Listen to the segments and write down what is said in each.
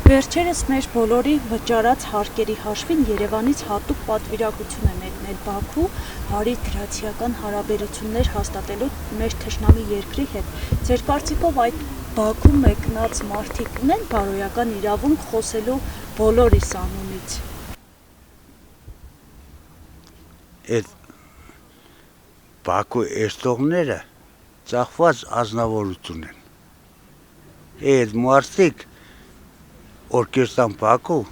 Վերջերս մեր բոլորի վճարած հարկերի հաշվին Երևանից հատուկ պատվիրակություն է մեկնել Բաքու, հարի-գրացիական հարաբերություններ հաստատելու մեր թշնամի երկրի հետ։ Ձեր կարծիքով այդ Բաքու մեկնած մարդիկ ունեն բարոյական իրավունք խոսելու բոլորիս անունից։ Այդ Բաքու էստողները ծախված ազնվորություն են։ Այդ մարդիկ օրկեստան Բաքու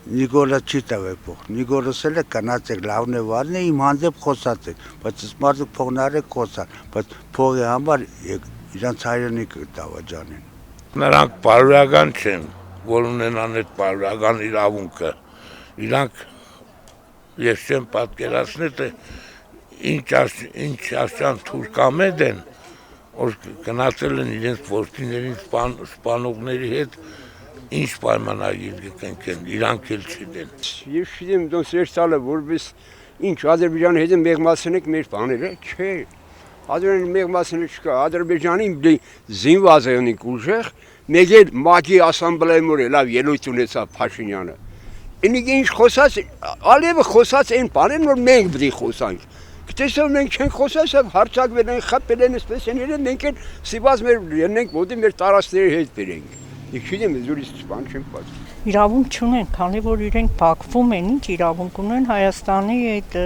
Նիկոլա չի տվեպող, Նիկոլս էլ է կնացեք, լավն է վարն է, իմ հանդեպ խոսած եք, բայց ես մարդիկ փողնարեք խոսան, բայց փողի համար իրանց հայրենիքը դավաճանեն։ Նրանք բարոյական չեն, որ ունենան այդ բարոյական իրավունքը, իրանք ես չեմ պատկերացնել, թե ինչ աշճան թուրքամետ են, որ գնացել են իրենց որդիներին սպանողների հետ, ինչ պայմանագիր կկնքեն, իրանք էլ չդեն։ Ես չգիտեմ, դոնց երթալը որպես ինչ Ադրբեջանի հետ մեղմացնեք մեր բաները, չէ։ Ադրբեջանի մեղմացնելը չկա, Ադրբեջանի զինված եղնիկ ուժեղ, մեկ էլ ՄԱԿ-ի ասամբլեայի մոր լավ ելույթ ունեցավ Փաշինյանը։ Ինքը ինչ խոսած, Ալիևը խոսած այն բաներն, որ մենք պետք է խոսանք։ Գիտես մենք չենք խոսած, հարցակվել են, խփել են, այսպես են իրեն, մենք էլ սիված մեր ելնենք, ոտի մեր տարածքների հետ բերենք։ Ես չգիտեմ, զուրից բան չեմ պատճառ։ Իրավունք չունեն, քանի որ իրենք Բաքվում են, ինչ իրավունք ունեն Հայաստանի այդ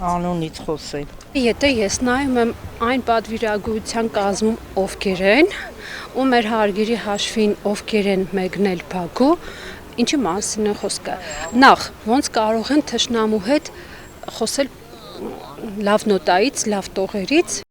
անունից խոսել։ Եթե ես նայում եմ այն պատվիրակության կազմում ովքեր են, ու մեր հարգերի հաշվին ովքեր են մեկնել Բաքու, ինչի մասին է խոսքը։ Նախ, ոնց կարող են թշնամու հետ խոսել լավ նոտայից, լավ տողերից։